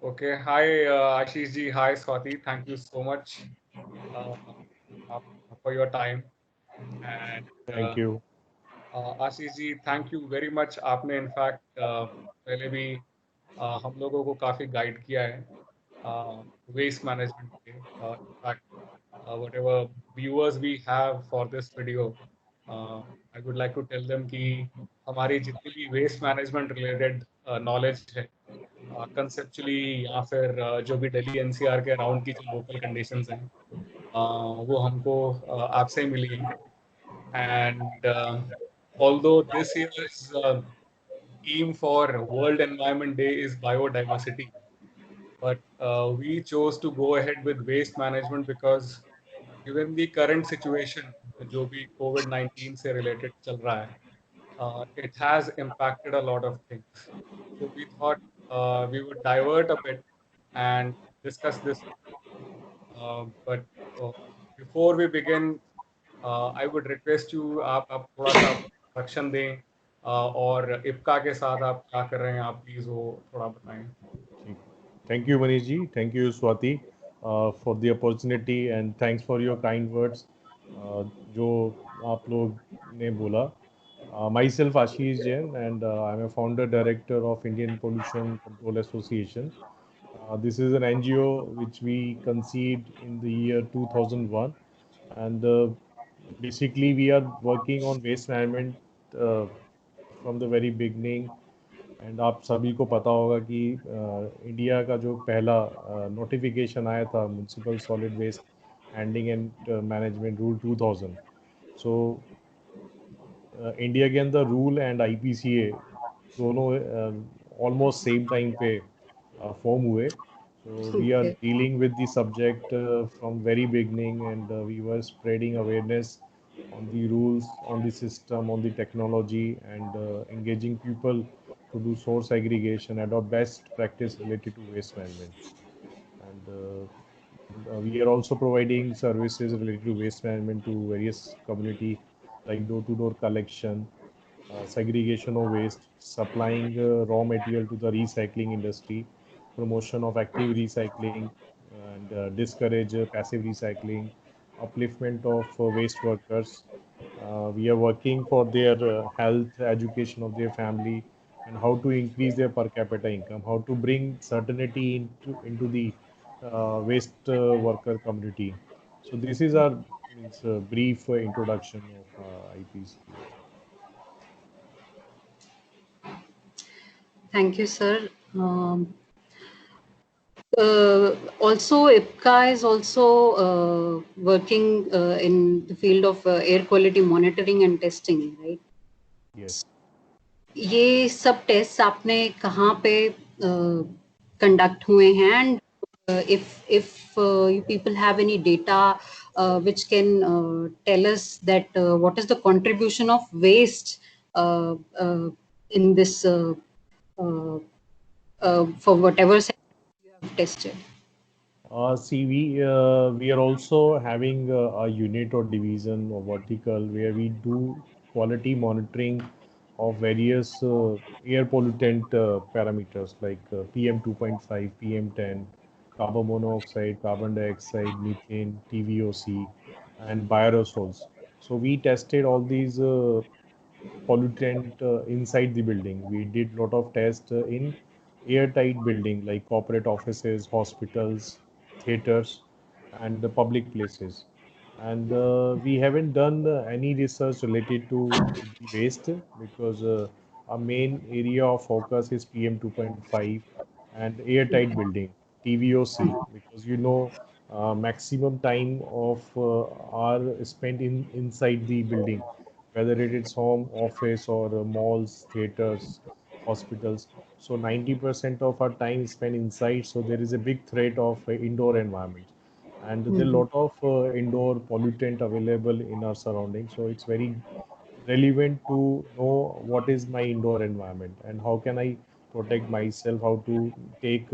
Okay. Hi, Ashish ji. Hi, Swati. Thank you so much uh, uh, for your time. And Thank you. Ashish ji, thank you very much. आपने in fact पहले भी हम लोगों को काफ़ी guide किया है वेस्ट मैनेजमेंट पे। In fact whatever viewers we have for this video, I would like to tell them कि हमारी जितनी भी वेस्ट मैनेजमेंट रिलेटेड नॉलेज है, कंसेप्चुअली या फिर जो भी दिल्ली एनसीआर के अराउंड की जो लोकल कंडीशंस हैं, वो हमको आपसे ही मिली हैं। And although this year's theme for World Environment Day is biodiversity, but we chose to go ahead with waste management because given the current situation, जो भी COVID-19 से related चल रहा है, it has impacted a lot of things. So we thought we would divert a bit and discuss this. But uh, before we begin, I would request you, आप थोड़ा सा introduction दें, और इफ्का के साथ आप क्या कर रहे हैं, आप प्लीज वो थोड़ा बताएं। Thank you, Manish ji. Thank you, Swati, for the opportunity and thanks for your kind words. जो आप लोग ने बोला. Myself Ashish Jain and I'm a founder director of Indian Pollution Control Association. This is an NGO which we conceived in the year 2001, and basically we are working on waste management uh, from the very beginning. And आप सभी को पता होगा कि India का जो पहला notification आया था municipal solid waste handling and management rule 2000. So India के अंदर रूल एंड आईपीसीए दोनों ऑलमोस्ट सेम टाइम पे फॉर्म हुए. So we are Okay. dealing with the subject from very beginning, and we were spreading awareness on the rules, on the system, on the technology, and engaging people to do source aggregation and our best practice related to waste management. And we are also providing services related to waste management to various community, like door-to-door collection, segregation of waste, supplying raw material to the recycling industry, promotion of active recycling, and discourage passive recycling, upliftment of waste workers. We are working for their health, education of their family, and how to increase their per capita income, how to bring certainty into the waste worker community. So this is our means brief introduction of IPCA. Thank you, sir. Also, IPCA is also working in the field of air quality monitoring and testing, right? Yes. ये सब test आपने कहाँ पे conduct हुए हैं, and if you people have any data which can tell us that what is the contribution of waste uh, uh, in this uh, for whatever sector you have tested. See, we are also having a unit or division or vertical where we do quality monitoring of various air pollutant parameters like PM 2.5, PM10, carbon monoxide, carbon dioxide, methane, TVOC, and bioaerosols. So we tested all these pollutant inside the building. We did lot of tests in airtight building like corporate offices, hospitals, theaters, and the public places. And we haven't done any research related to the waste because our main area of focus is PM 2.5 and airtight building, TVOC, because maximum time of are spent in inside the building, whether it is home, office, or malls, theaters, hospitals. So 90% of our time is spent inside. So there is a big threat of indoor environment, and there are a Mhm. lot of indoor pollutant available in our surroundings. So it's very relevant to know what is my indoor environment and how can I protect myself, how to take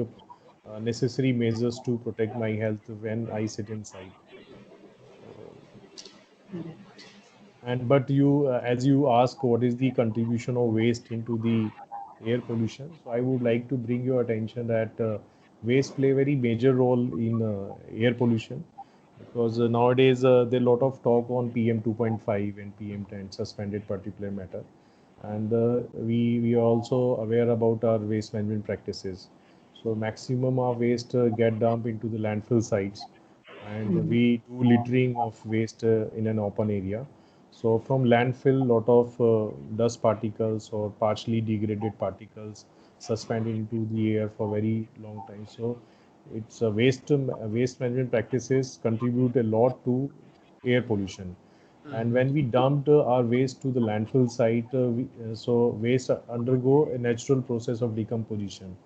necessary measures to protect my health when I sit inside. So, and but you, as you ask, what is the contribution of waste into the air pollution? So I would like to bring your attention that waste play a very major role in air pollution, because nowadays there are a lot of talk on PM 2.5 and PM 10, suspended particulate matter, and we are also aware about our waste management practices. So maximum of waste get dumped into the landfill sites, and Mhm. we do littering of waste in an open area. So from landfill, lot of dust particles or partially degraded particles suspended into the air for very long time. So it's a waste management practices contribute a lot to air pollution. And Mhm. when we dumped our waste to the landfill site, so waste undergo a natural process of decomposition,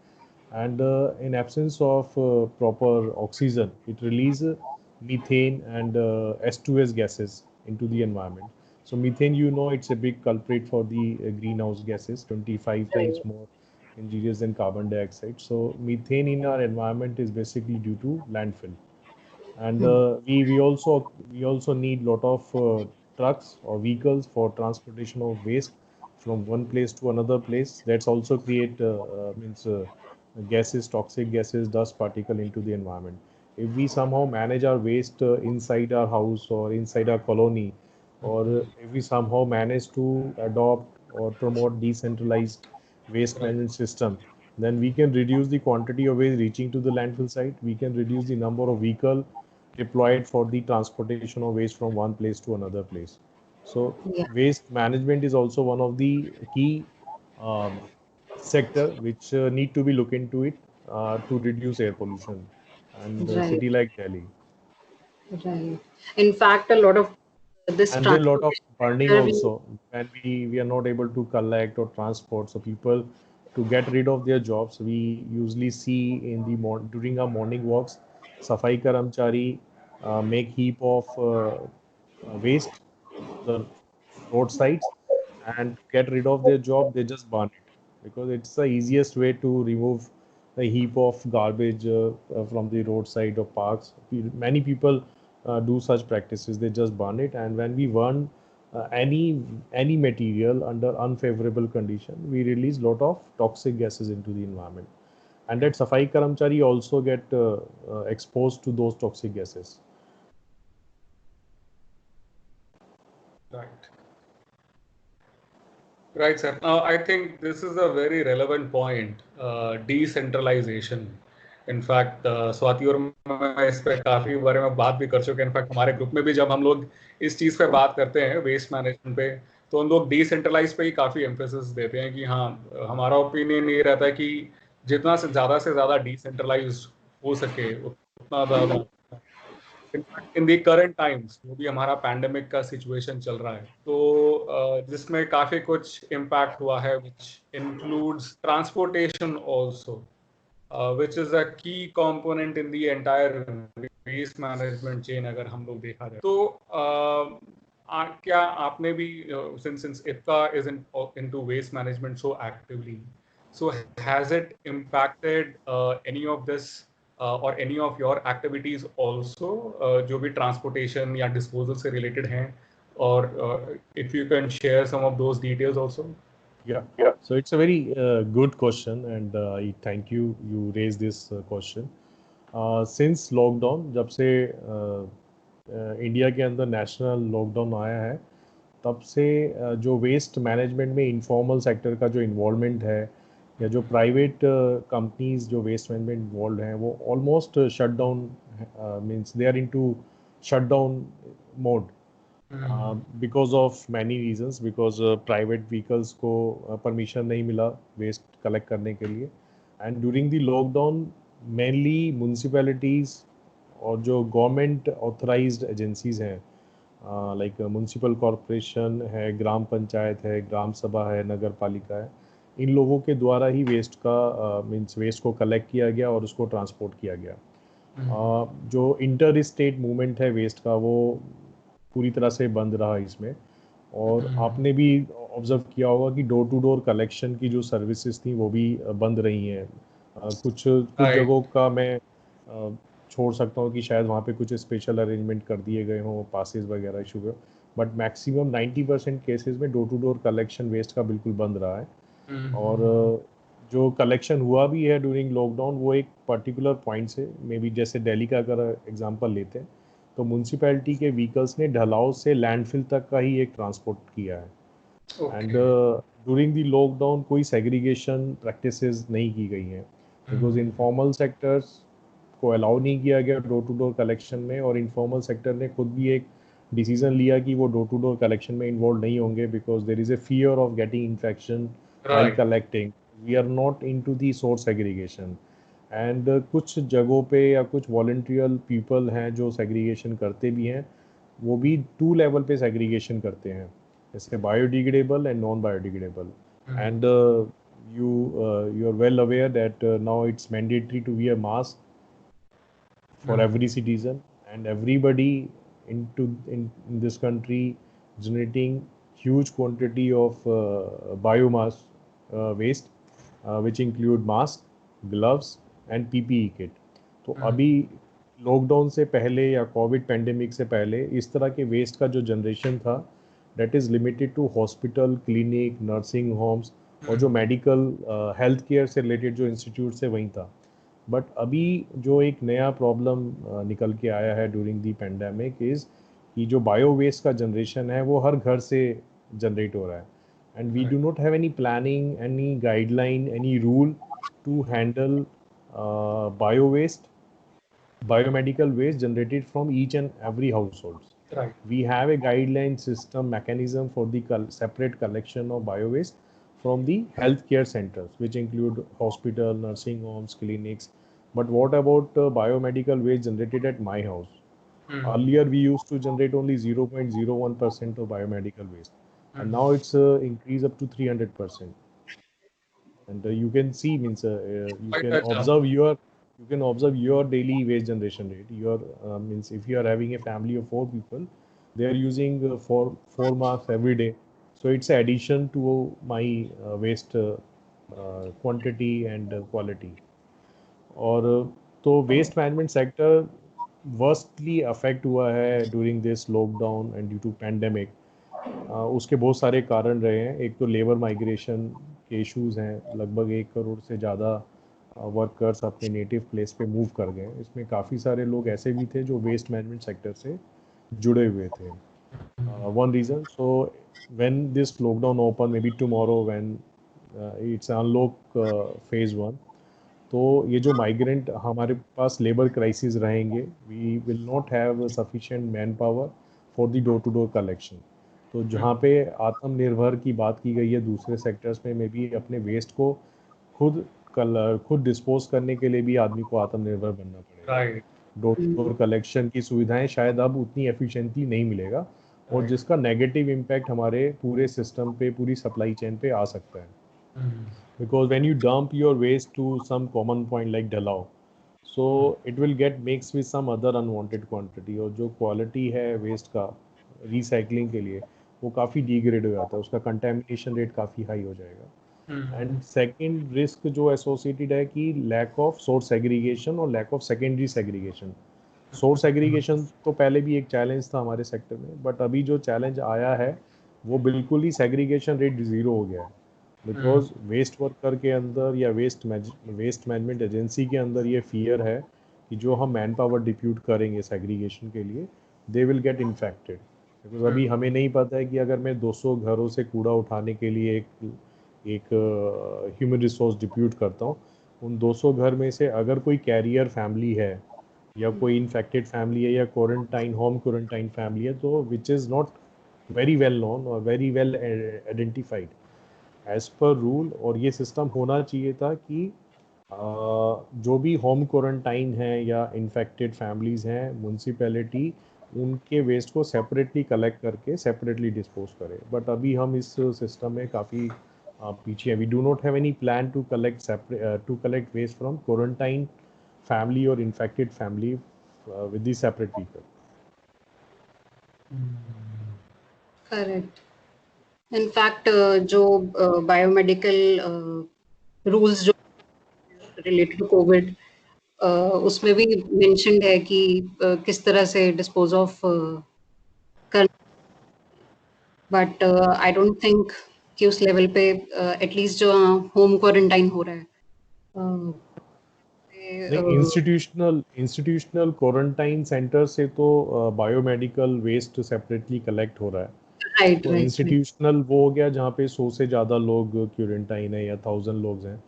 and in absence of proper oxygen, it releases methane and S2S gases into the environment. So methane, it's a big culprit for the greenhouse gases, 25 times Right. more injurious than carbon dioxide. So methane in our environment is basically due to landfill. And Mhm. we also need lot of trucks or vehicles for transportation of waste from one place to another place. That's also create means gases, toxic gases, dust particle into the environment. If we somehow manage our waste inside our house or inside our colony, or if we somehow manage to adopt or promote decentralized waste Right. management system, then we can reduce the quantity of waste reaching to the landfill site. We can reduce the number of vehicle deployed for the transportation of waste from one place to another place. So Yeah. waste management is also one of the key um, sector which need to be looked into it to reduce air pollution and Right. city like Delhi. Right. In fact, a lot of this And there are a lot of transportation burning sector, we, also when we are not able to collect or transport. So people, to get rid of their jobs, we usually see in the during our morning walks, Safai Karamchari make heap of waste on the roadsides, and to get rid of their job, they just burn it, because it's the easiest way to remove the heap of garbage from the roadside or parks. Many people do such practices. They just burn it, and when we burn any material under unfavorable condition, we release lot of toxic gases into the environment, and that Safai Karamchari also get exposed to those toxic gases. Right. Right, sir. Now, I think this is a very relevant point, decentralization. In fact Swati और मैं इस पे काफी बारे में बात भी कर चुके हैं. इनफैक्ट हमारे ग्रुप में भी जब हम लोग इस चीज पे बात करते हैं वेस्ट मैनेजमेंट पे, तो हम लोग डिसेंट्रलाइज पे ही काफी एम्फेसिस देते हैं कि हाँ, हमारा ओपिनियन ये रहता है कि जितना से ज्यादा डिसेंट्रलाइज हो सके उतना ज्यादा. इन दी करंट टाइम्स जो भी हमारा पैंडेमिक का सिचुएशन चल रहा है, तो जिसमें काफी कुछ इम्पैक्ट हुआ है, which includes transportation also, which is a key component in the entire waste management chain. अगर हम लोग देखा जाए तो क्या आपने भी, सिंस इफ्का is into waste management so actively, so has it impacted any of this or any of your activities also, जो भी transportation या disposal से related हैं, or if you can share some of those details also. Yeah. Yeah. So it's a very good question, and I thank you. You raised this question. Since lockdown, जब से India के अंदर national lockdown आया है, तब से जो waste management में इनफॉर्मल सेक्टर का जो इन्वॉल्वमेंट है, या जो प्राइवेट कंपनीज जो वेस्ट मैनेजमेंट इन्वॉल्व हैं, वो almost shut down, means they are into shut down mode, because of many reasons. Because private vehicles को परमिशन नहीं मिला वेस्ट कलेक्ट करने के लिए, and during the lockdown mainly municipalities और जो गवर्नमेंट ऑथराइज्ड एजेंसीज हैं, लाइक म्यूनसिपल कॉरपोरेशन है, ग्राम पंचायत है, ग्राम सभा है, नगर पालिका है, इन लोगों के द्वारा ही वेस्ट का मीन्स वेस्ट को कलेक्ट किया गया और उसको ट्रांसपोर्ट किया गया. जो इंटर स्टेट मूवमेंट है वेस्ट का, वो पूरी तरह से बंद रहा इसमें. और आपने भी ऑब्जर्व किया होगा कि डोर टू डोर कलेक्शन की जो सर्विसेज थी वो भी बंद रही हैं. कुछ कुछ Right. जगहों का मैं छोड़ सकता हूँ कि शायद वहाँ पे कुछ स्पेशल अरेंजमेंट कर दिए गए हों, पासेस वगैरह इशू हुए, बट मैक्सिमम 90% केसेस में door to door collection waste का बिल्कुल बंद रहा है. और जो कलेक्शन हुआ भी है ड्यूरिंग लॉकडाउन वो एक पर्टिकुलर पॉइंट से, मे बी जैसे दिल्ली का अगर एग्जांपल लेते हैं तो म्यूनसिपैलिटी के व्हीकल्स ने ढलाव से लैंडफिल तक का ही एक ट्रांसपोर्ट किया है। And okay. During the lockdown कोई सेग्रीगेशन प्रैक्टिसेस नहीं की गई हैं, बिकॉज इनफॉर्मल सेक्टर्स को अलाउ नहीं किया गया डोर टू डोर कलेक्शन में, और इनफॉर्मल सेक्टर ने खुद भी एक डिसीजन लिया कि वो डोर टू डोर कलेक्शन में इन्वॉल्व नहीं होंगे, because there is a fear of getting infection while right. collecting. We are not into the source segregation. And कुछ जगहों पे या कुछ वॉल्टियल पीपल हैं जो सेग्रीगेशन करते भी हैं, वो भी 2 लेवल पे सेग्रीगेशन करते हैं, जैसे biodegradable and non biodegradable. And you are well aware that now it's mandatory to wear mask for every citizen, and everybody in this country generating huge quantity of biomass waste, which include mask, gloves and PPE kit. तो अभी lockdown से पहले या Covid pandemic से पहले इस तरह के वेस्ट का जो जनरेशन था that is limited to hospital, clinic, nursing homes और जो मेडिकल हेल्थ केयर से रिलेटेड जो इंस्टीट्यूट है वहीं था। बट अभी जो एक नया प्रॉब्लम निकल के आया है ड्यूरिंग दी पेंडेमिक इज़ कि जो बायो वेस्ट का जनरेशन है वो हर घर से जनरेट हो रहा है, and we do not have any planning, any guideline, any rule to handle bio waste, biomedical waste generated from each and every household. Right. We have a guideline system mechanism for the separate collection of bio waste from the healthcare centers, which include hospital, nursing homes, clinics. But what about biomedical waste generated at my house? Earlier, we used to generate only 0.01% of biomedical waste, and now it's increased up to 300%. And you can see, means you Quite can a jump. observe your daily waste generation rate. Your means if you are having a family of 4 people, they are using four marks every day, so it's an addition to my waste quantity and quality. और तो waste management sector worstly affect हुआ है during this lockdown and due to pandemic. उसके बहुत सारे कारण रहे हैं। एक तो लेबर माइग्रेशन के इश्यूज हैं, लगभग 1 करोड़ से ज़्यादा वर्कर्स अपने नेटिव प्लेस पे मूव कर गए। इसमें काफ़ी सारे लोग ऐसे भी थे जो वेस्ट मैनेजमेंट सेक्टर से जुड़े हुए थे। One reason, so when this lockdown open may be tomorrow when it's unlock phase 1, तो ये जो माइग्रेंट हमारे पास लेबर क्राइसिस रहेंगे, we will not have sufficient man power for the door to door collection. तो जहाँ पे आत्मनिर्भर की बात की गई है दूसरे सेक्टर्स में, मे बी अपने वेस्ट को खुद डिस्पोज करने के लिए भी आदमी को आत्मनिर्भर बनना पड़ेगा। Right. Door to door collection की सुविधाएं शायद अब उतनी एफिशिएंटली नहीं मिलेगा, और जिसका नेगेटिव इम्पैक्ट हमारे पूरे सिस्टम पे, पूरी सप्लाई चेन पे आ सकता है। Because when you dump your waste to some common point like Dalao, so it will get mixed with some other unwanted quantity, और जो क्वालिटी है वेस्ट का रिसाइकलिंग के लिए वो काफ़ी डिग्रेड हो जाता है, उसका कंटेमिनेशन रेट काफ़ी हाई हो जाएगा। एंड सेकेंड रिस्क जो एसोसिएटेड है कि लैक ऑफ सोर्स सेग्रीगेशन और lack of secondary segregation. Source segregation तो पहले भी एक चैलेंज था हमारे सेक्टर में, बट अभी जो चैलेंज आया है वो बिल्कुल ही सेग्रीगेशन रेट 0 हो गया है। बिकॉज वेस्ट वर्कर के अंदर या वेस्ट मैनेजमेंट एजेंसी के अंदर ये फियर है कि जो हम मैन पावर डिप्यूट करेंगे सेग्रीगेशन के लिए, they will get infected. Because अभी हमें नहीं पता है कि अगर मैं 200 घरों से कूड़ा उठाने के लिए एक ह्यूमन रिसोर्स डिप्यूट करता हूँ, उन 200 घर में से अगर कोई कैरियर फैमिली है या कोई इन्फेक्टेड फैमिली है या क्वारंटाइन होम क्वारंटाइन फैमिली है, तो which is not very well known और very well identified as per rule. और ये सिस्टम होना चाहिए था कि जो भी होम क्वारंटाइन है या इन्फेक्टेड फैमिलीज हैं, म्यूनसिपैलिटी उनके वेस्ट को सेपरेटली कलेक्ट करके सेपरेटली डिस्पोज करे। बट अभी हम इस सिस्टम में काफ़ी पीछे हैं। We do not have any plan to collect waste from quarantine family और infected family with the separate vehicle. Correct. In fact जो बायोमेडिकल रूल्स जो रिलेटेड टू कोविड, उसमें भी मेंशन्ड है कि किस तरह से डिस्पोज ऑफ कर, बट आई डोंट थिंक कि उस लेवल पे एटलीस्ट जो होम क्वारंटाइन हो रहा है नहीं, इंस्टीट्यूशनल क्वारंटाइन सेंटर से तो बायोमेडिकल वेस्ट सेपरेटली कलेक्ट हो रहा है। राइट तो राइट इंस्टीट्यूशनल वो हो गया जहाँ पे 100 से ज़्यादा लोग क्वारंटाइन है या 1000 लोग हैं।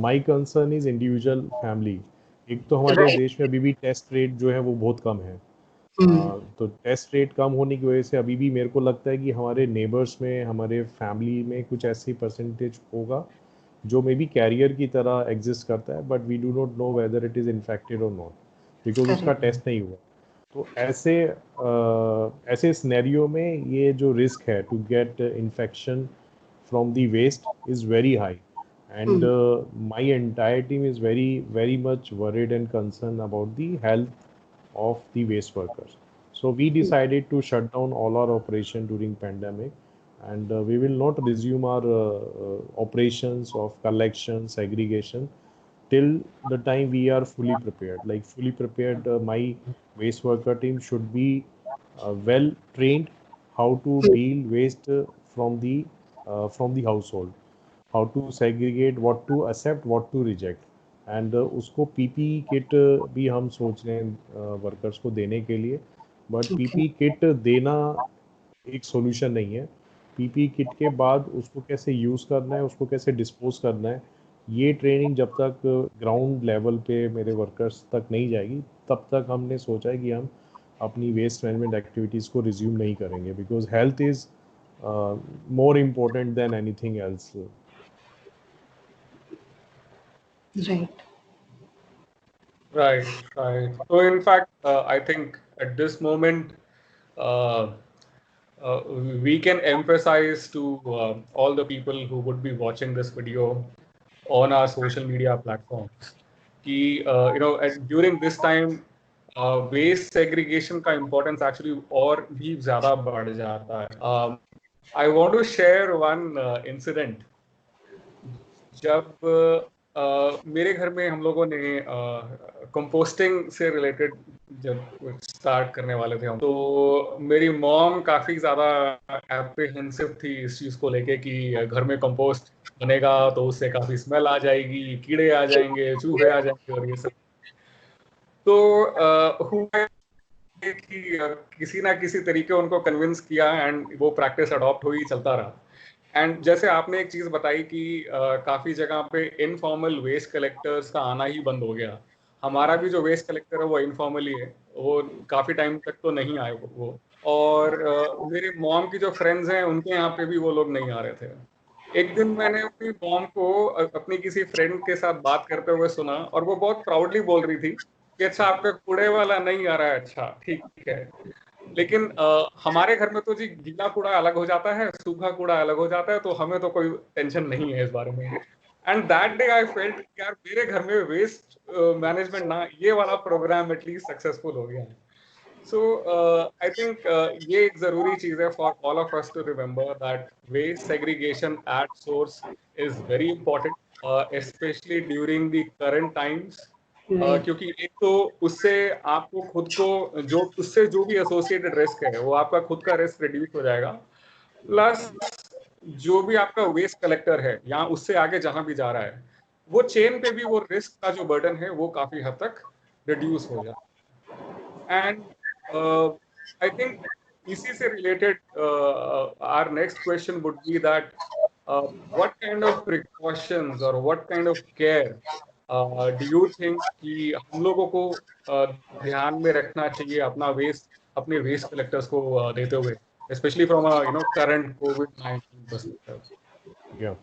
My concern is individual family. एक तो हमारे राइट। देश में अभी भी टेस्ट रेट जो है वो बहुत कम है। तो टेस्ट रेट कम होने की वजह से अभी भी मेरे को लगता है कि हमारे नेबर्स में, हमारे फैमिली में कुछ ऐसी परसेंटेज होगा जो मे बी कैरियर की तरह एग्जिस्ट करता है, but we do not know whether it is infected और नॉट, बिकॉज उसका करेक्ट। टेस्ट नहीं हुआ। तो ऐसे सिनेरियो में ये जो रिस्क है to get infection from the waste is very high, and my entire team is very much worried and concerned about the health of the waste workers. So we decided to shut down all our operation during pandemic, and we will not resume our operations of collection segregation till the time we are fully prepared. Like fully prepared, my waste worker team should be well trained how to deal waste from the household, how to segregate, what to accept, what to reject, and उसको PP kit भी हम सोच रहे हैं workers को देने के लिए, बट ओके। पीपी किट देना एक सॉल्यूशन नहीं है। पीपी किट के बाद उसको कैसे यूज़ करना है, उसको कैसे डिस्पोज करना है, ये ट्रेनिंग जब तक ग्राउंड लेवल पे मेरे वर्कर्स तक नहीं जाएगी, तब तक हमने सोचा है कि हम अपनी वेस्ट मैनेजमेंट एक्टिविटीज़ को रिज्यूम नहीं करेंगे, because health is more important than anything else. Right, right. So in fact, I think at this moment, uh, uh, we can emphasize to all the people who would be watching this video on our social media platforms कि during this time waste segregation का importance actually और भी ज़्यादा बढ़ जाता है. I want to share one incident. जब मेरे घर में हम लोगों ने कंपोस्टिंग से रिलेटेड जब स्टार्ट करने वाले थे हम, तो मेरी मॉम काफ़ी ज़्यादा एप्रीहेंसिव थी इस चीज़ को लेके कि घर में कंपोस्ट बनेगा तो उससे काफ़ी स्मेल आ जाएगी, कीड़े आ जाएंगे, चूहे आ जाएंगे और ये सब। तो हुआ कि किसी ना किसी तरीके उनको कन्विंस किया एंड वो प्रैक्टिस अडॉप्ट हुई, चलता रहा। एंड जैसे आपने एक चीज बताई कि काफी जगह पे इनफॉर्मल वेस्ट कलेक्टर्स का आना ही बंद हो गया। हमारा भी जो वेस्ट कलेक्टर है वो इनफॉर्मली है, वो काफी टाइम तक तो नहीं आए वो। और मेरे मॉम की जो फ्रेंड्स हैं उनके यहाँ पे भी वो लोग नहीं आ रहे थे। एक दिन मैंने अपनी मॉम को अपनी किसी फ्रेंड के साथ बात करते हुए सुना और वो बहुत प्राउडली बोल रही थी कि अच्छा आपका कूड़े वाला नहीं आ रहा है, अच्छा ठीक है। लेकिन हमारे घर में तो जी गीला कूड़ा अलग हो जाता है, सूखा कूड़ा अलग हो जाता है, तो हमें तो कोई टेंशन नहीं है इस बारे में। And that day I felt यार मेरे घर में वेस्ट मैनेजमेंट ना ये वाला प्रोग्राम एटलीस्ट सक्सेसफुल हो गया है। So I think ये एक जरूरी चीज है for all of us to remember that waste segregation at source is very important, especially during the current times. Right. क्योंकि एक तो उससे आपको खुद को जो उससे जो भी एसोसिएटेड रिस्क है वो आपका खुद का रिस्क रिड्यूस हो जाएगा, प्लस जो भी आपका वेस्ट कलेक्टर है या उससे आगे जहां भी जा रहा है वो चेन पे भी वो रिस्क का जो बर्डन है वो काफी हद तक रिड्यूस हो जाए। And I think इसी से related our next question would be that what kind of precautions or what kind of care do you think कि हम लोगों को ध्यान में रखना चाहिए अपने वेस्ट कलेक्टर्स को देते हुए, especially from a current COVID-19 perspective. या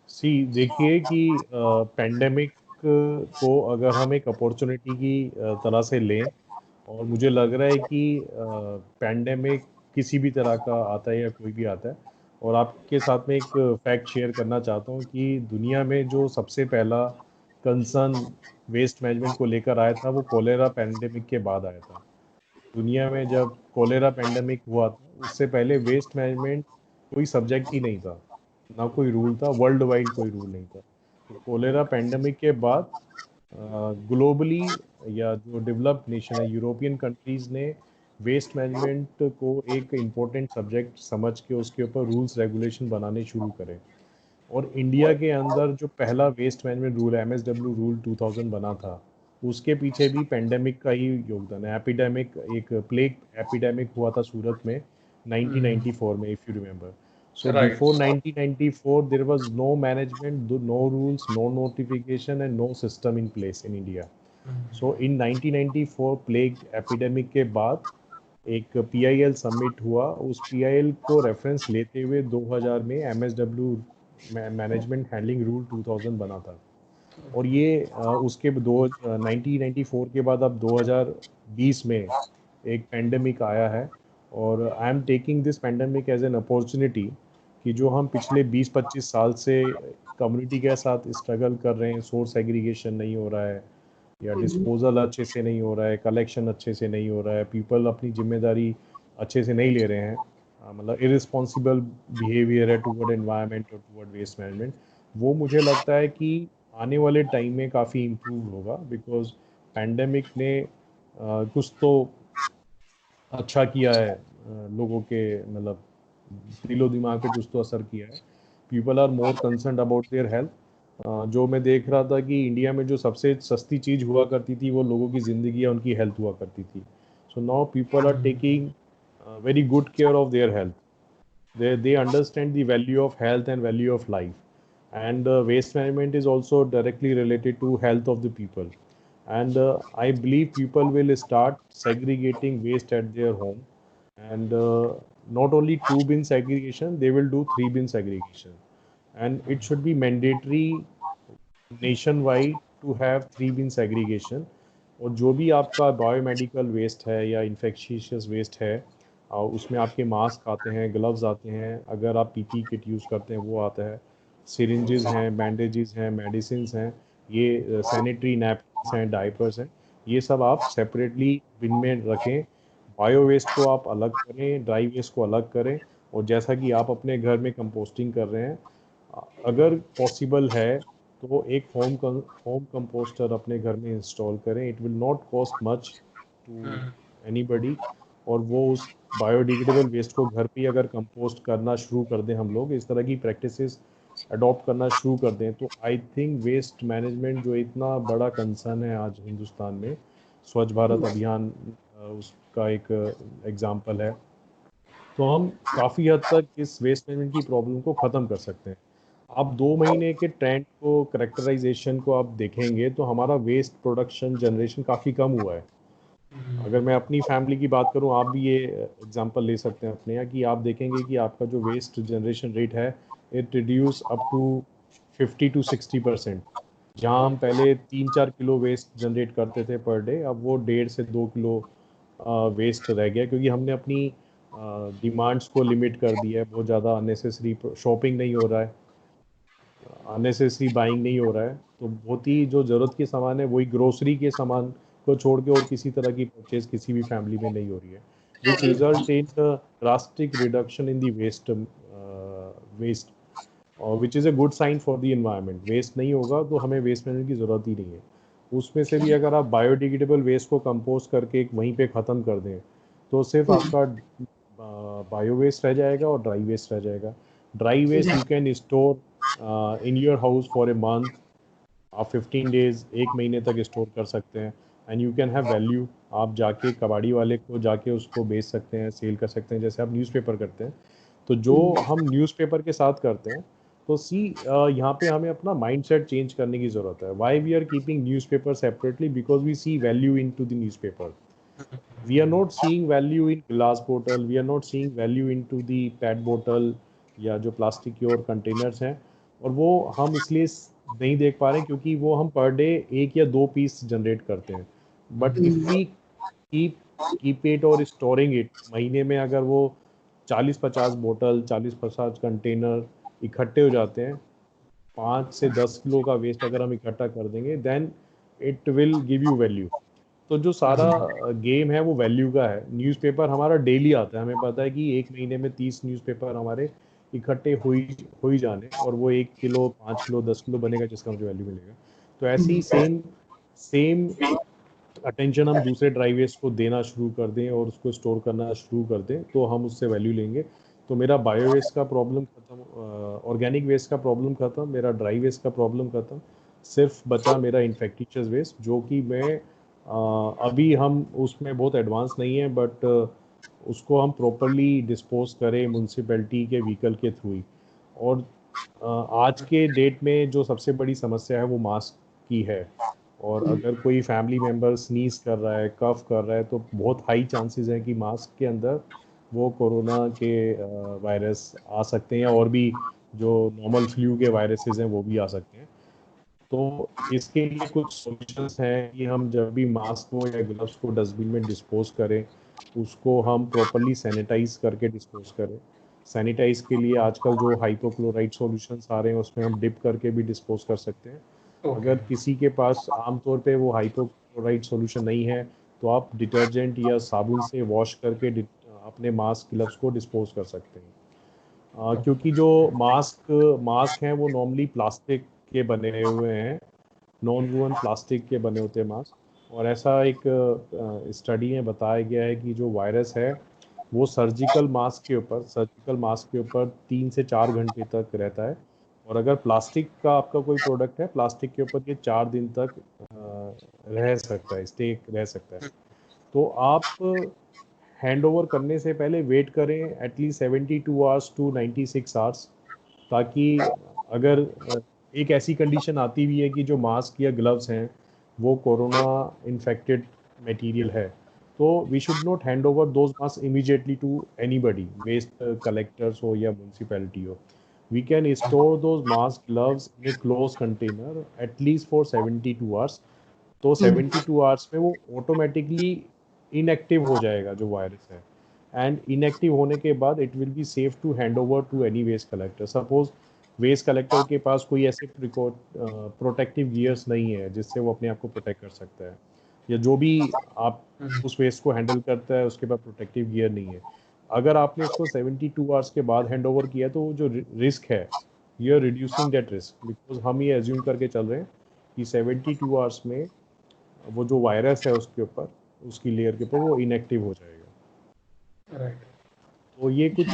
सी देखिए कि पेंडेमिक को अगर हम एक अपॉर्चुनिटी की तरह से लें, और मुझे लग रहा है कि पेंडेमिक किसी भी तरह का आता है या कोई भी आता है, और आपके साथ में एक फैक्ट शेयर करना चाहता हूँ कि दुनिया में जो सबसे पहला कंसर्न वेस्ट मैनेजमेंट को लेकर आया था वो कोलेरा पेंडेमिक के बाद आया था। दुनिया में जब कोलेरा पेंडेमिक हुआ था उससे पहले वेस्ट मैनेजमेंट कोई सब्जेक्ट ही नहीं था, ना कोई रूल था, वर्ल्ड वाइड कोई रूल नहीं था। तो कोलेरा पेंडेमिक के बाद ग्लोबली या जो डेवलप्ड नेशन है यूरोपियन कंट्रीज ने वेस्ट मैनेजमेंट को एक इम्पोर्टेंट सब्जेक्ट समझ के उसके ऊपर रूल्स रेगुलेशन बनाने शुरू करें। और इंडिया के अंदर जो पहला waste management rule MSW rule 2000 बना था, उसके पीछे भी पेंडेमिक का ही योगदान है। एपिडेमिक, एक प्लेग एपिडेमिक हुआ था सूरत में 1994 में, if you remember. So right. Before 1994 there was no management, no rules, no notification and no system in place in India. So in 1994 plague epidemic के बाद एक PIL सबमिट हुआ। उस PIL को रेफरेंस लेते हुए 2000 में MSW मैनेजमेंट हैंडलिंग रूल 2000 बना था। और ये उसके 1994 के बाद अब 2020 में एक पेंडेमिक आया है। और I am taking this pandemic as an opportunity कि जो हम पिछले 20-25 साल से कम्युनिटी के साथ स्ट्रगल कर रहे हैं, सोर्स एग्रीगेशन नहीं हो रहा है या डिस्पोजल अच्छे से नहीं हो रहा है, कलेक्शन अच्छे से नहीं हो रहा है, पीपल अपनी जिम्मेदारी अच्छे से नहीं ले रहे हैं, मतलब इरिस्पॉन्सिबल बिहेवियर है टुवर्ड एनवायरनमेंट और टुवर्ड वेस्ट मैनेजमेंट, वो मुझे लगता है कि आने वाले टाइम में काफ़ी इम्प्रूव होगा। बिकॉज पैंडेमिक ने कुछ तो अच्छा किया है, लोगों के मतलब दिलो दिमाग पे कुछ तो असर किया है। People are more concern about their health. जो मैं देख रहा था कि इंडिया में जो सबसे सस्ती चीज़ हुआ करती थी वो लोगों की ज़िंदगी या उनकी हेल्थ हुआ करती थी। So now people are taking very good care of their health. they understand the value of health and value of life. And waste management is also directly related to health of the people. And I believe people will start segregating waste at their home. And not only 2 bin segregation, they will do 3 bin segregation. And it should be mandatory nationwide to have 3 bin segregation. और जो भी आपका biomedical waste है या infectious waste है, उसमें आपके mask आते हैं, ग्लव्स आते हैं, अगर आप PPE किट यूज़ करते हैं वो आता है, सिरिंजेस हैं, बैंडेजेस हैं, मेडिसिन हैं, ये सैनिटरी नैपकिन्स हैं, डायपर्स हैं, ये सब आप सेपरेटली बिन में रखें। बायो वेस्ट को आप अलग करें, ड्राई वेस्ट को अलग करें। और जैसा कि आप अपने घर में कंपोस्टिंग कर रहे हैं, अगर पॉसिबल है तो एक होम कंपोस्टर अपने घर में इंस्टॉल करें। It will not cost much to anybody. और वो उस बायोडिग्रेडेबल वेस्ट को घर पे ही अगर कंपोस्ट करना शुरू कर दें, हम लोग इस तरह की प्रैक्टिसेस अडॉप्ट करना शुरू कर दें, तो आई थिंक वेस्ट मैनेजमेंट जो इतना बड़ा कंसर्न है आज हिंदुस्तान में, स्वच्छ भारत अभियान उसका एक एग्जाम्पल है, तो हम काफ़ी हद तक इस वेस्ट मैनेजमेंट की प्रॉब्लम को ख़त्म कर सकते हैं। आप 2 महीने के ट्रेंड को, करेक्टराइजेशन को आप देखेंगे तो हमारा वेस्ट प्रोडक्शन जनरेशन काफ़ी कम हुआ है। अगर मैं अपनी फैमिली की बात करूं, आप भी ये एग्जांपल ले सकते हैं अपने यहाँ, कि आप देखेंगे कि आपका जो वेस्ट जनरेशन रेट है, it reduce up to 50 to 60%। जहाँ हम पहले 3-4 किलो वेस्ट जनरेट करते थे पर डे, अब वो 1.5 से 2 किलो वेस्ट रह गया, क्योंकि हमने अपनी डिमांड्स को लिमिट कर दिया है। बहुत ज़्यादा अननेसेसरी शॉपिंग नहीं हो रहा है, अननेसेसरी बाइंग नहीं हो रहा है, तो बहुत ही जो ज़रूरत के सामान है वही ग्रोसरी के सामान को छोड़ के और किसी तरह की परचेज किसी भी फैमिली में नहीं हो रही है, which result in drastic reduction in the waste, और which is a good sign for the environment. Waste नहीं होगा तो हमें वेस्ट मैनेजमेंट की ज़रूरत ही नहीं है। उसमें से भी अगर आप बायोडिग्रेडेबल वेस्ट को कंपोस्ट करके वहीं पे ख़त्म कर दें, तो सिर्फ आपका बायो वेस्ट रह जाएगा और ड्राई वेस्ट रह जाएगा। Dry waste you can store in your house for a month. आप 15 डेज, 1 महीने तक स्टोर कर सकते हैं, and you can have value. आप जाके कबाड़ी वाले को जाके उसको बेच सकते हैं, सेल कर सकते हैं, जैसे आप न्यूज़पेपर करते हैं। तो जो हम न्यूज़पेपर के साथ करते हैं, तो यहाँ पे हमें अपना माइंडसेट चेंज करने की ज़रूरत है। Why we are keeping newspaper separately? Because we see value in to the newspaper. We are not seeing value in glass bottle, we are not seeing value into the PET bottle या जो plastic के और containers हैं, और वो हम इसलिए नहीं देख पा रहे हैं क्योंकि वो हम पर डे 1 या 2 पीस जनरेट करते हैं। But if we keep it और स्टोरिंग इट, महीने में अगर वो 40-50 बोतल, 40-50 कंटेनर इकट्ठे हो जाते हैं, 5 से 10 किलो का वेस्ट अगर हम इकट्ठा कर देंगे, then it will give you value. तो जो सारा गेम है वो वैल्यू का है। न्यूज़पेपर हमारा डेली आता है, हमें पता है कि 1 महीने में 30 न्यूज़पेपर हमारे इकट्ठे हो ही जाने, और वो 1 किलो, 5 किलो, 10 किलो बनेगा जिसका मुझे वैल्यू मिलेगा। तो ऐसे ही सेम अटेंशन हम दूसरे ड्राई वेस्ट को देना शुरू कर दें और उसको स्टोर करना शुरू कर दें तो हम उससे वैल्यू लेंगे। तो मेरा बायो वेस्ट का प्रॉब्लम खत्म, ऑर्गेनिक वेस्ट का प्रॉब्लम खत्म, मेरा ड्राई वेस्ट का प्रॉब्लम खत्म, सिर्फ बचा मेरा इन्फेक्टिशियस वेस्ट, जो कि मैं अभी हम उसमें बहुत एडवांस नहीं है, बट उसको हम प्रॉपरली डिस्पोज करें म्यूनसिपैलिटी के व्हीकल के थ्रू ही। और आज के डेट में जो सबसे बड़ी समस्या है वो मास्क की है। और अगर कोई फैमिली मेम्बर स्नीज कर रहा है, कफ कर रहा है, तो बहुत हाई चांसेस है कि मास्क के अंदर वो कोरोना के वायरस आ सकते हैं, और भी जो नॉर्मल फ्लू के वायरसेस हैं वो भी आ सकते हैं। तो इसके लिए कुछ सॉल्यूशंस हैं कि हम जब भी मास्क को या ग्लव्स को डस्टबिन में डिस्पोज करें, उसको हम प्रॉपरली सैनिटाइज करके डिस्पोज करें। सैनिटाइज के लिए आजकल जो हाइपोक्लोराइड सॉल्यूशंस आ रहे हैं उसमें हम डिप करके भी डिस्पोज कर सकते हैं। ओके। अगर किसी के पास आमतौर पे वो हाइपोक्लोराइड सॉल्यूशन नहीं है, तो आप डिटर्जेंट या साबुन से वॉश करके अपने मास्क ग्लव्स को डिस्पोज कर सकते हैं। क्योंकि जो मास्क मास्क हैं वो नॉर्मली प्लास्टिक के बने हुए हैं, नॉन वूवन प्लास्टिक के बने होते हैं मास्क। और ऐसा एक स्टडी में बताया गया है कि जो वायरस है वो सर्जिकल मास्क के ऊपर 3 से 4 घंटे तक रहता है। और अगर प्लास्टिक का आपका कोई प्रोडक्ट है, प्लास्टिक के ऊपर ये 4 दिन तक रह सकता है, स्टे रह सकता है। तो आप हैंड ओवर करने से पहले वेट करें एटलीस्ट 72 आवर्स टू 96 आवर्स, ताकि अगर एक ऐसी कंडीशन आती भी है कि जो मास्क या ग्लव्स हैं वो कोरोना इन्फेक्टेड मटेरियल है, तो we should not hand over those mask immediately to anybody, waste collectors हो या म्यूनसिपैलिटी हो। We can store those mask gloves in a close container at least for 72 hours. तो 72 hours में वो ऑटोमेटिकली इनएक्टिव हो जाएगा जो वायरस है। एंड इनएक्टिव होने के बाद it will be safe to hand over to any waste collector. Suppose waste collector के पास कोई ऐसे प्रोटेक्टिव गियर्स नहीं है जिससे वो अपने आप को प्रोटेक्ट कर सकता है, या जो भी आप उस वेस्ट को हैंडल करता है उसके पास प्रोटेक्टिव गियर नहीं है, अगर आपने उसको 72 आवर्स के बाद हैंड ओवर किया तो वो जो रिस्क है, you are reducing that risk, because हम ये एज्यूम करके चल रहे हैं कि 72 आवर्स में वो जो वायरस है उसके ऊपर, उसकी लेयर के ऊपर वो इनएक्टिव हो जाएगा। राइट। तो ये कुछ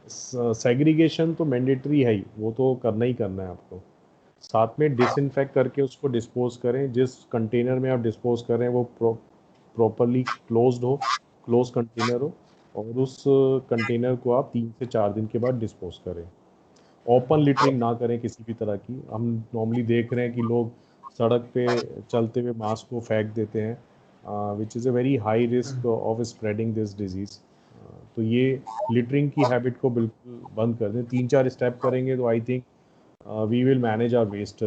सेग्रीगेशन तो मैंडेटरी है ही, वो तो करना ही करना है आपको। साथ में डिसइंफेक्ट करके उसको डिस्पोज करें, जिस कंटेनर में आप डिस्पोज करें वो प्रॉपरली क्लोज्ड हो, क्लोज कंटेनर हो, और उस कंटेनर को आप 3 से 4 दिन के बाद डिस्पोज करें। ओपन लिटरिंग ना करें किसी भी तरह की। हम नॉर्मली देख रहे हैं कि लोग सड़क पे चलते हुए मास्क को फेंक देते हैं, which is a very high risk of spreading this disease. तो ये लिटरिंग की हैबिट को बिल्कुल बंद कर दें। 3-4 स्टेप करेंगे तो I think we will manage our waste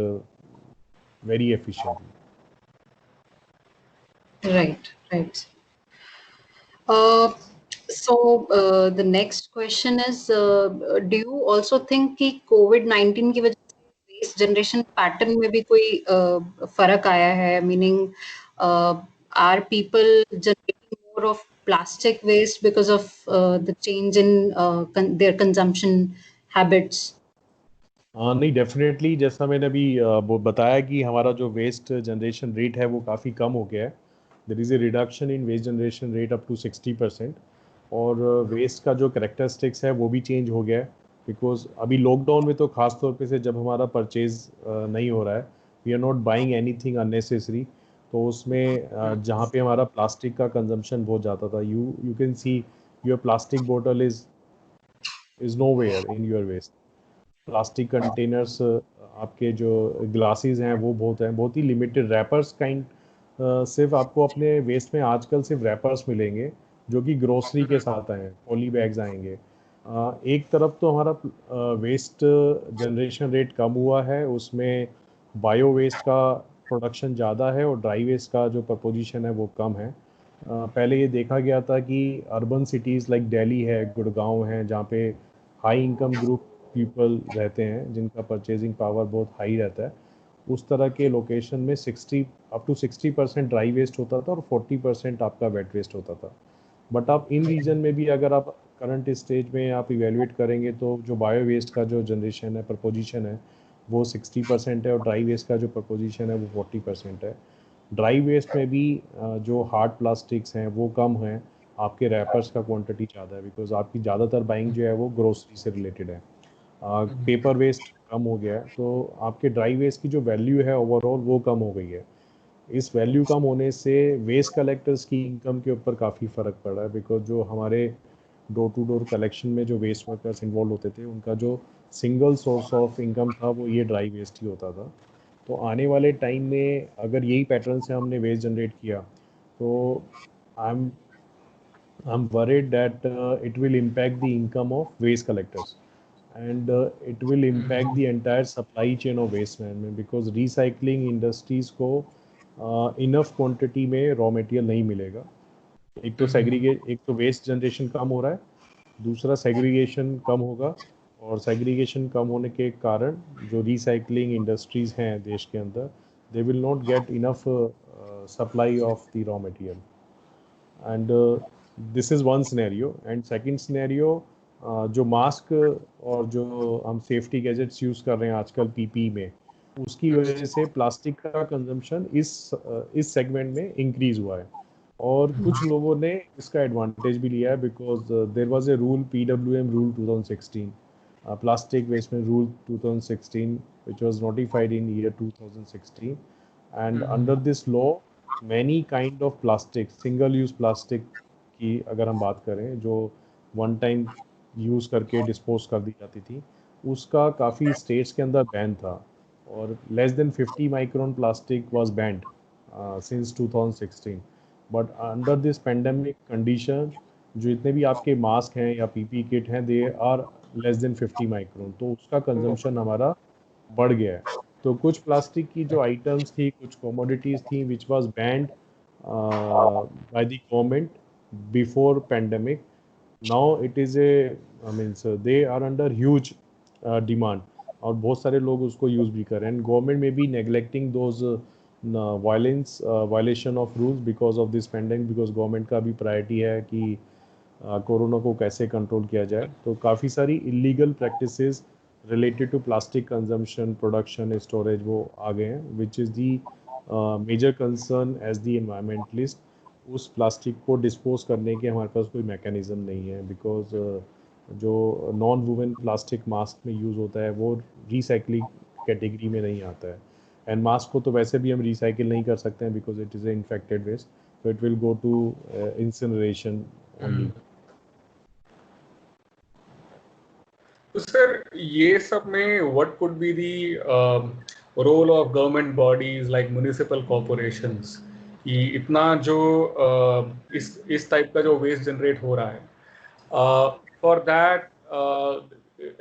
very efficiently. Right. So the next question is, do you also think कि COVID-19 की वजह से वेस्ट जनरेशन पैटर्न में भी कोई फर्क आया है? Meaning are people generating more of plastic waste because of the change in their consumption habits? नहीं, डेफिनेटली जैसा मैंने अभी वो बताया कि हमारा जो वेस्ट जनरेशन रेट है वो काफ़ी कम हो गया है। There is a reduction in waste generation rate up to 60%। और वेस्ट का जो करेक्टरिस्टिक्स है वो भी चेंज हो गया है, बिकॉज अभी लॉकडाउन में तो खास तौर पे से जब हमारा परचेज नहीं हो रहा है, we are not buying anything unnecessary, तो उसमें जहाँ पे हमारा प्लास्टिक का कंजम्पशन बहुत ज़्यादा था, you can see your plastic bottle is nowhere in your waste. Plastic containers, आपके जो ग्लासेस हैं वो बहुत ही लिमिटेड, रैपर्स काइंड, सिर्फ आपको अपने वेस्ट में आजकल सिर्फ रैपर्स मिलेंगे जो कि ग्रोसरी के साथ आए हैं, पॉली बैग्स आएंगे। एक तरफ तो हमारा वेस्ट जनरेशन रेट कम हुआ है, उसमें बायो वेस्ट का प्रोडक्शन ज़्यादा है और ड्राई वेस्ट का जो प्रपोजिशन है वो कम है। पहले ये देखा गया था कि अर्बन सिटीज़ लाइक दिल्ली है, गुड़गांव है, जहाँ पे हाई इनकम ग्रुप पीपल रहते हैं जिनका परचेजिंग पावर बहुत हाई रहता है, उस तरह के लोकेशन में 60% ड्राई वेस्ट होता था और 40% आपका वेट वेस्ट होता था। बट आप इन रीजन में भी अगर आप करंट स्टेज में आप इवेलुएट करेंगे तो जो बायो वेस्ट का जो जनरेशन है, प्रपोजिशन है, वो 60% है, और ड्राई वेस्ट का जो प्रपोजिशन है वो 40% है। ड्राई वेस्ट में भी जो हार्ड प्लास्टिक्स हैं वो कम हैं, आपके रैपर्स का क्वांटिटी ज़्यादा है, बिकॉज आपकी ज़्यादातर बाइंग जो है वो ग्रोसरी से रिलेटेड है। पेपर वेस्ट कम हो गया है, तो आपके ड्राई वेस्ट की जो वैल्यू है ओवरऑल वो कम हो गई है। इस वैल्यू कम होने से वेस्ट कलेक्टर्स की इनकम के ऊपर काफ़ी फ़र्क पड़ा है, बिकॉज जो हमारे डोर टू डोर कलेक्शन में जो वेस्ट वर्कर्स इन्वॉल्व होते थे, उनका जो सिंगल सोर्स ऑफ इनकम था वो ये ड्राई वेस्ट ही होता था। तो आने वाले टाइम में अगर यही पैटर्न से हमने वेस्ट जनरेट किया, तो आई I'm worried that it will impact the income of waste collectors, and it will impact the entire supply chain of waste management, because recycling industries को enough quantity में raw material नहीं मिलेगा। एक तो waste generation कम हो रहा है, दूसरा सेग्रीगेशन कम होगा, और सेग्रीगेशन कम होने के कारण जो रिसाइकलिंग इंडस्ट्रीज हैं देश के अंदर, they will not get enough supply of the raw material. And this is one scenario. And second scenario, जो मास्क और जो हम सेफ्टी गैजेट्स यूज़ कर रहे हैं आजकल पीपी में, उसकी वजह से प्लास्टिक का कंजम्पशन इस सेगमेंट में इंक्रीज़ हुआ है। और कुछ लोगों ने इसका एडवांटेज भी लिया है, because there was a rule, PWM rule 2016, plastic waste में rule 2016, which was notified in year 2016, and under this law many kind of plastic, single use plastic की अगर हम बात करें, जो वन टाइम यूज़ करके डिस्पोज कर दी जाती थी, उसका काफ़ी स्टेट्स के अंदर बैन था। और less than 50 micron plastic was band since 2016। But under this pandemic condition, जो इतने भी आपके मास्क हैं या पीपी किट हैं, they are less than 50 micron, तो उसका कंजम्पशन हमारा बढ़ गया है। तो कुछ प्लास्टिक की जो आइटम्स थी, कुछ कमोडिटीज़ थी which was banned by the government before pandemic, now it is a, I means they are under huge demand, और बहुत सारे लोग उसको यूज़ भी कर रहे हैं। गवर्नमेंट में भी neglecting those violence violation of rules because of this pandemic, because government का भी प्रायोरिटी है कि कोरोना को कैसे कंट्रोल किया जाए। तो काफ़ी सारी illegal practices related to plastic consumption, production, storage वो आ गए हैं, which is the major concern as the environmentalist. उस प्लास्टिक को डिस्पोज करने के हमारे पास कोई मैकेनिज़्म नहीं है, बिकॉज जो नॉन वुमेन प्लास्टिक मास्क में यूज़ होता है वो रिसाइकलिंग कैटेगरी में नहीं आता है। एंड मास्क को तो वैसे भी हम रिसाइकिल नहीं कर सकते हैं, because it is a infected waste, so it will go to incineration only. तो सर ये सब में what could be the role of government bodies like municipal corporations, कि इतना जो इस टाइप का जो वेस्ट जनरेट हो रहा है, for that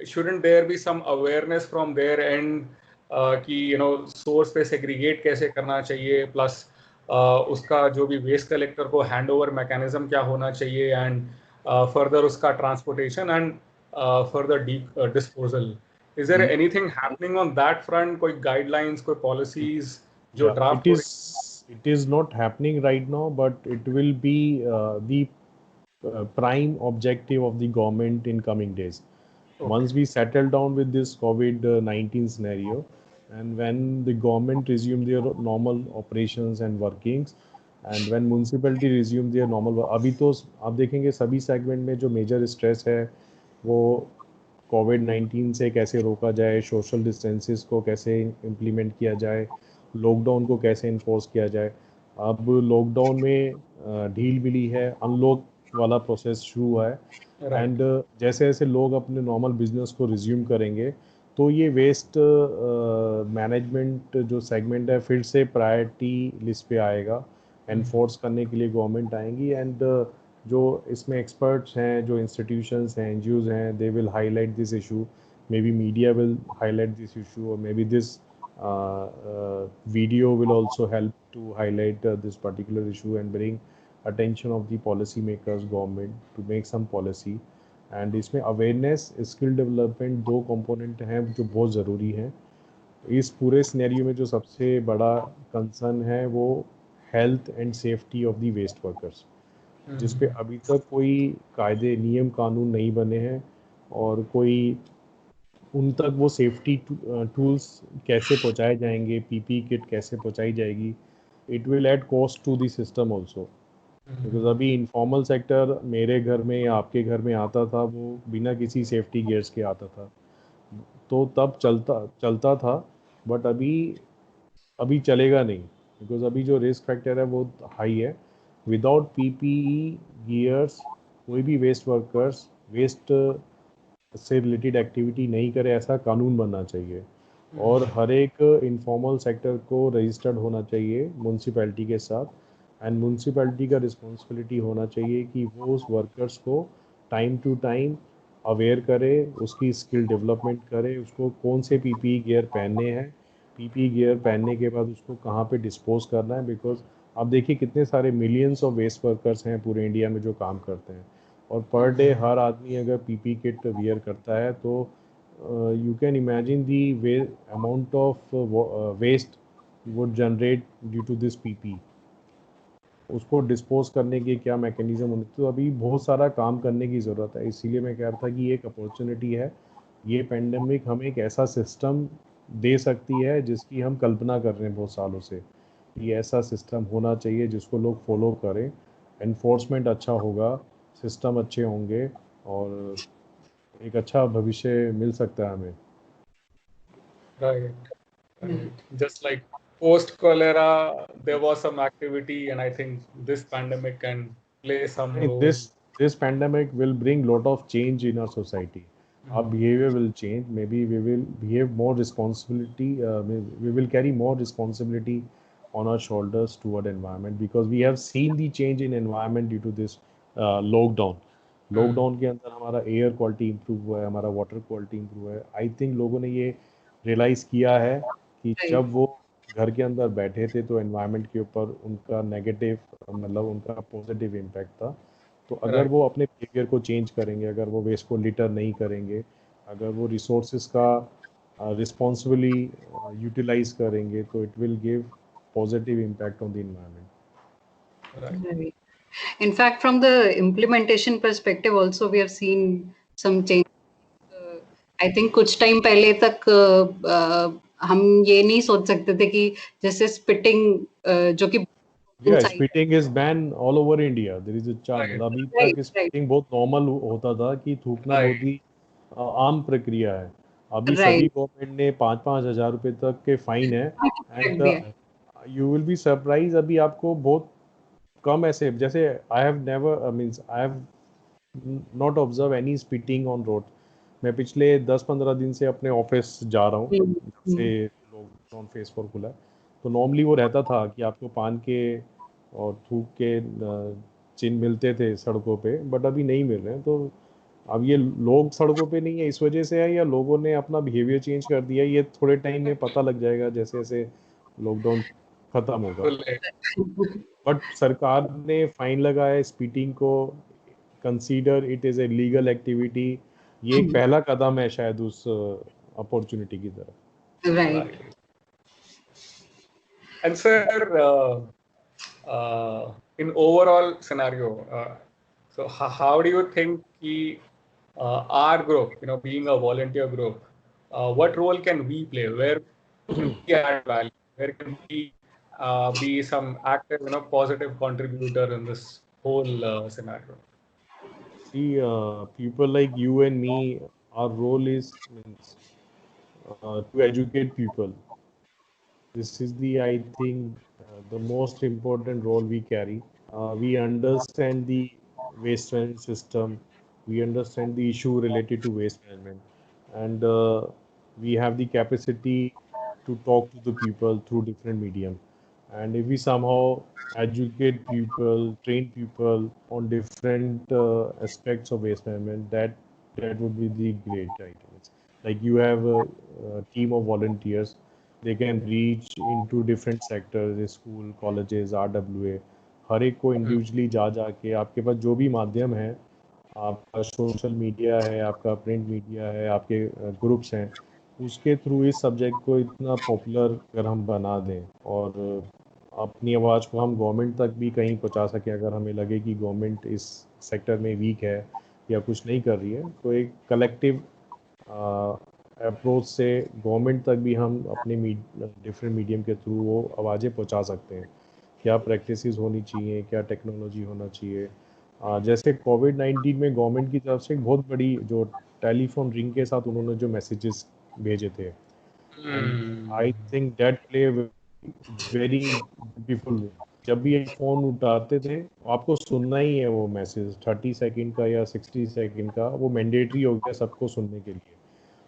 shouldn't there be some awareness from their end, कि सोर्स पे सेग्रीगेट कैसे करना चाहिए, प्लस उसका जो भी वेस्ट कलेक्टर को हैंड ओवर मैकेनिज्म क्या होना चाहिए, एंड फर्दर उसका transportation and further disposal. Is there anything happening on that front? कोई guidelines, कोई policies जो Yeah, draft हो रही? it is not happening right now, but it will be the prime objective of the government in coming days. Okay. Once we settle down with this COVID-19 scenario, and when the government resume their normal operations and workings, and when municipality resume their normal, अभी तो आप देखेंगे सभी segment में जो major stress है वो कोविड-19 से कैसे रोका जाए, सोशल डिस्टेंसेस को कैसे इम्प्लीमेंट किया जाए, लॉकडाउन को कैसे इन्फोर्स किया जाए। अब लॉकडाउन में ढील मिली है, अनलॉक वाला प्रोसेस शुरू हुआ है, Right. एंड जैसे जैसे लोग अपने नॉर्मल बिजनेस को रिज्यूम करेंगे, तो ये वेस्ट मैनेजमेंट जो सेगमेंट है फिर से प्रायोरिटी लिस्ट पे आएगा। एनफोर्स करने के लिए गवर्नमेंट आएंगी, एंड जो इसमें एक्सपर्ट्स हैं, जो इंस्टीट्यूशंस हैं, एनजीओज हैं, they will highlight this issue, may be media will highlight this issue, और may be this video will also help to highlight this particular issue and bring attention of the policy makers, government, to make some policy. And इसमें awareness, skill development, दो component हैं जो बहुत ज़रूरी हैं। इस पूरे सिनेरियो में जो सबसे बड़ा कंसर्न है वो health and safety of the waste workers, जिस पे अभी तक कोई कायदे, नियम, कानून नहीं बने हैं, और कोई उन तक वो सेफ्टी टूल्स कैसे पहुंचाए जाएंगे, पीपी किट कैसे पहुंचाई जाएगी, it will add cost to the system also. Because अभी इनफॉर्मल सेक्टर मेरे घर में या आपके घर में आता था, वो बिना किसी सेफ्टी गियर्स के आता था, तो तब चलता चलता था। बट अभी अभी चलेगा नहीं, बिकॉज अभी जो रिस्क फैक्टर है वो हाई है। विदाउट पीपीई गियर्स कोई भी वेस्ट वर्कर्स वेस्ट से रिलेटेड एक्टिविटी नहीं करे, ऐसा कानून बनना चाहिए। और हर एक इनफॉर्मल सेक्टर को रजिस्टर्ड होना चाहिए म्यूनसिपैलिटी के साथ, एंड म्यूनसिपैलिटी का रिस्पॉन्सिबिलिटी होना चाहिए कि वो उस वर्कर्स को टाइम टू टाइम अवेयर करे, उसकी स्किल डेवलपमेंट करे, उसको कौन से पीपीई गियर पहनने हैं, पीपीई गियर पहनने के बाद उसको कहाँ पे डिस्पोज करना है। बिकॉज आप देखिए कितने सारे मिलियंस ऑफ वेस्ट वर्कर्स हैं पूरे इंडिया में जो काम करते हैं, और पर डे हर आदमी अगर पीपी किट वियर करता है तो you can imagine the way amount of waste would generate due to this PP. उसको डिस्पोज करने के क्या मैकेनिज्म होने, तो अभी बहुत सारा काम करने की ज़रूरत है। इसीलिए मैं कह रहा था कि ये एक अपॉर्चुनिटी है, ये पेंडेमिक हमें एक ऐसा सिस्टम दे सकती है जिसकी हम कल्पना कर रहे हैं बहुत सालों से। ये ऐसा सिस्टम होना चाहिए जिसको लोग फॉलो करें, एनफोर्समेंट अच्छा होगा, सिस्टम अच्छे होंगे, और एक अच्छा भविष्य मिल सकता है हमें। Right. Right. Just like post cholera, there was some activity, and I think this pandemic can play some role. This pandemic will bring lot of change in our society. Our behavior will change. Maybe we will behave more responsibility. We will carry more responsibility on our shoulders toward environment, because we have seen the change in environment due to this lockdown. Lockdown के अंदर हमारा air quality improve हुआ है, हमारा water quality improve हुआ है। I think लोगों ने ये रियलाइज़ किया है कि जब वो घर के अंदर बैठे थे तो एनवायरनमेंट के ऊपर उनका नेगेटिव, मतलब उनका पॉजिटिव इम्पैक्ट था। तो अगर वो अपने बिहेवियर को चेंज करेंगे, अगर वो वेस्ट को लिटर नहीं करेंगे, अगर वो रिसोर्सेज का रिस्पॉन्सिबली यूटिलाइज करेंगे, तो it will give positive impact on the environment. Right. In fact, from the implementation perspective, also we have seen some change. I think कुछ टाइम पहले तक हम ये नहीं सोच सकते थे कि जैसे स्पिटिंग जो कि Yeah, spitting is banned all over India. There is a charge. मतलब अभी तक स्पिटिंग बहुत नॉर्मल होता था कि थूकना बहुत ही आम प्रक्रिया है। अभी सभी गवर्नमेंट ने 5-5 हज़ार रुपए तक के फाइन है, and you will be surprise, अभी आपको बहुत कम ऐसे, जैसे I have never means I have not observe any spitting on road. मैं पिछले 10-15 दिन से अपने ऑफिस जा रहा हूँ जब से लॉकडाउन फेज 4 खुला है। तो नॉर्मली वो रहता था कि आपको पान के और थूक के चिन्ह मिलते थे सड़कों पे, बट अभी नहीं मिल रहे हैं। तो अब ये लोग सड़कों पे नहीं है इस वजह से है, या लोगों ने अपना बिहेवियर चेंज कर दिया, ये थोड़े टाइम में पता लग जाएगा जैसे जैसे लॉकडाउन खत्म होगा। बट सरकार ने फाइन लगाया स्पीटिंग को, consider it is a legal activity. ये एक पहला कदम है शायद उस अपॉर्चुनिटी की तरफ। Right. And sir, in overall scenario, so how do you think our group, being a volunteer group, what role can we play? Where can we add value? Where can we be some active, positive contributor in this whole scenario? See, people like you and me, our role is to educate people. This is the, I think, the most important role we carry. We understand the waste management system. We understand the issue related to waste management, and we have the capacity to talk to the people through different medium. And if we somehow educate people, train people on different aspects of waste management, that would be the great items. Like you have a team of volunteers, they can reach into different sectors, school, colleges, RWA, हर एक को individually जा के, आपके पास जो भी माध्यम है, आपका सोशल मीडिया है, आपका प्रिंट मीडिया है, आपके ग्रुप्स हैं, उसके थ्रू इस सब्जेक्ट को इतना पॉपुलर अगर हम बना दें, और अपनी आवाज़ को हम गवर्नमेंट तक भी कहीं पहुंचा सकें, अगर हमें लगे कि गवर्नमेंट इस सेक्टर में वीक है या कुछ नहीं कर रही है, तो एक कलेक्टिव अप्रोच से गवर्नमेंट तक भी हम अपने डिफरेंट मीडियम के थ्रू वो आवाज़ें पहुंचा सकते हैं। क्या प्रैक्टिसेस होनी चाहिए, क्या टेक्नोलॉजी होना चाहिए। जैसे कोविड-19 में गवर्नमेंट की तरफ से एक बहुत बड़ी जो टेलीफोन रिंग के साथ उन्होंने जो मैसेजेस भेजे थे, and I think that play very beautiful. जब भी एक फ़ोन उठाते थे आपको सुनना ही है वो मैसेज, 30 सेकंड का या 60 सेकंड का, वो मैंडेटरी हो गया सबको सुनने के लिए।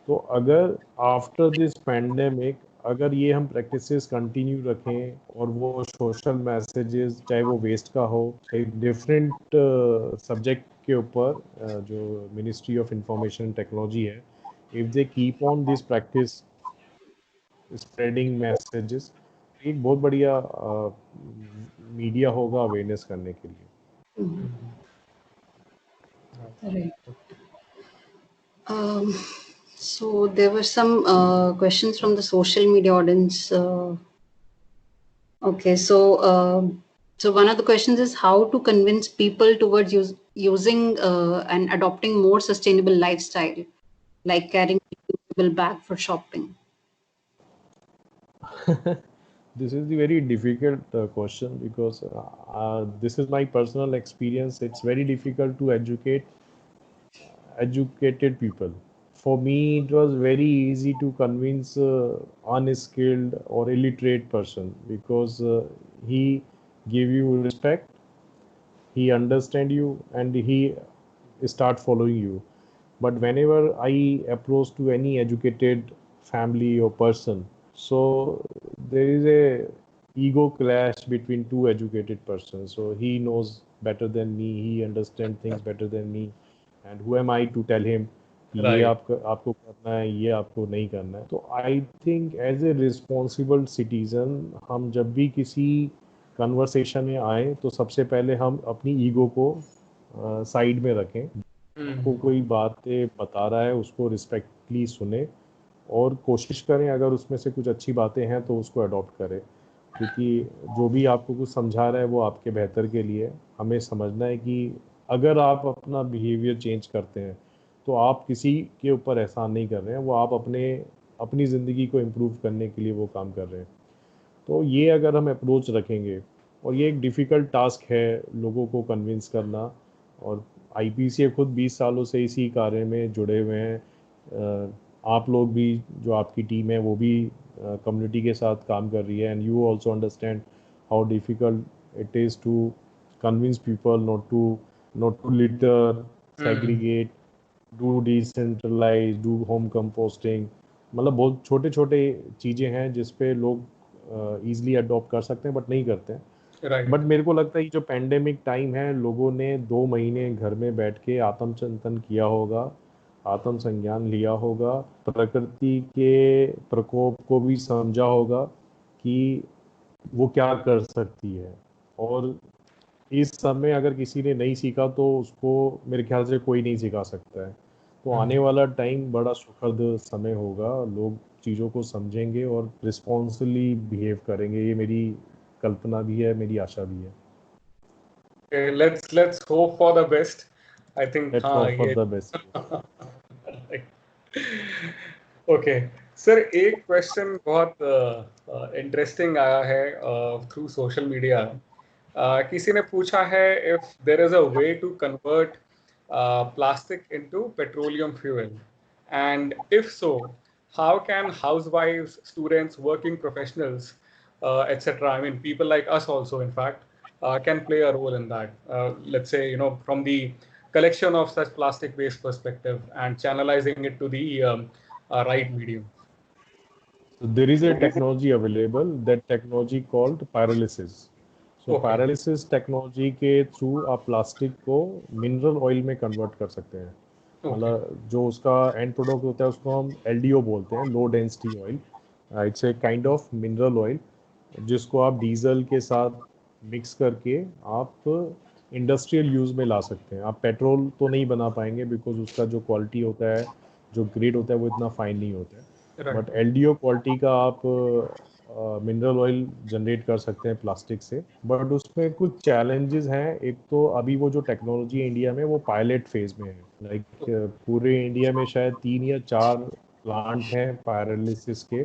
तो अगर आफ्टर दिस पैंडेमिक अगर ये हम प्रैक्टिसेस कंटिन्यू रखें और वो सोशल मैसेजेस चाहे वो वेस्ट का हो चाहे डिफरेंट सब्जेक्ट के ऊपर, जो मिनिस्ट्री ऑफ इंफॉर्मेशन टेक्नोलॉजी है, if they keep on this practice spreading messages, एक बहुत बढ़िया मीडिया होगा अवेयरनेस करने के लिए। Right. Um, so there were some questions from the social media audience. Okay, so one of the questions is how to convince people towards using and adopting more sustainable lifestyle, like carrying a reusable bag for shopping. This is the very difficult question because this is my personal experience. It's very difficult to educate educated people. For me, it was very easy to convince unskilled or illiterate person because he give you respect, he understand you, and he start following you. But whenever I approach to any educated family or person, so there is a ego clash between two educated persons. So he knows better than me, he understands things better than me, and who am I to tell him कि ये Right. आपको करना है, ये आपको नहीं करना है। तो I think as a responsible citizen हम जब भी किसी कन्वर्सेशन में आए तो सबसे पहले हम अपनी ईगो को साइड में रखें। आपको कोई बातें बता रहा है उसको रिस्पेक्टली सुने और कोशिश करें अगर उसमें से कुछ अच्छी बातें हैं तो उसको अडॉप्ट करें, क्योंकि जो भी आपको कुछ समझा रहा है वो आपके बेहतर के लिए है। हमें समझना है कि अगर आप अपना बिहेवियर चेंज करते हैं तो आप किसी के ऊपर एहसान नहीं कर रहे हैं, वो आप अपनी ज़िंदगी को इम्प्रूव करने के लिए वो काम कर रहे हैं। तो ये अगर हम अप्रोच रखेंगे, और ये एक डिफ़िकल्ट टास्क है लोगों को कन्विंस करना, और आईपीसीए खुद 20 सालों से इसी कार्य में जुड़े हुए हैं। आप लोग भी, जो आपकी टीम है वो भी कम्युनिटी के साथ काम कर रही है, and you also understand how difficult it is to convince people not to litter, segregate, do decentralize, do home composting. मतलब बहुत छोटे छोटे चीज़ें हैं जिस पे लोग ईजिली अडॉप्ट कर सकते हैं बट नहीं करते हैं। Right. बट मेरे को लगता है ये जो पैंडेमिक टाइम है, लोगों ने 2 महीने घर में बैठ के आत्मचिंतन किया होगा, आत्म संज्ञान लिया होगा, प्रकृति के प्रकोप को भी समझा होगा कि वो क्या कर सकती है। और इस समय अगर किसी ने नहीं सीखा तो उसको मेरे ख्याल से कोई नहीं सिखा सकता है। तो आने वाला टाइम बड़ा सुखद समय होगा, लोग चीज़ों को समझेंगे और रिस्पॉन्सिबली बिहेव करेंगे। ये मेरी कल्पना भी है, मेरी आशा भी है। Okay, let's hope for the best. I think let's हाँ होप फॉर ये द बेस्ट। ओके सर, एक क्वेश्चन बहुत इंटरेस्टिंग आया है थ्रू सोशल मीडिया। किसी ने पूछा है if there is a way to convert plastic into petroleum fuel, and if so how can हाउसवाइफ्स, students, working professionals, etc., I mean people like us also in fact can play a role in that, let's say, from the collection of such plastic waste perspective and channelizing it to the right medium. So there is a technology available, that technology called pyrolysis. So Okay. pyrolysis technology के through आप plastic को mineral oil में convert कर सकते हैं। Okay. मतलब जो उसका एंड प्रोडक्ट होता है उसको हम एलडीओ बोलते हैं, low density oil. It's a kind of mineral oil जिसको आप डीजल के साथ मिक्स करके आप इंडस्ट्रियल यूज़ में ला सकते हैं। आप पेट्रोल तो नहीं बना पाएंगे बिकॉज उसका जो क्वालिटी होता है, जो ग्रेड होता है वो इतना फाइन नहीं होता है। Right. बट एलडीओ क्वालिटी का आप मिनरल ऑयल जनरेट कर सकते हैं प्लास्टिक से। बट उसमें कुछ चैलेंजेस हैं। एक तो अभी वो जो टेक्नोलॉजी है इंडिया में वो पायलट फेज में है। लाइक पूरे इंडिया में शायद 3 या 4 प्लांट हैं पायरोलिसिस के,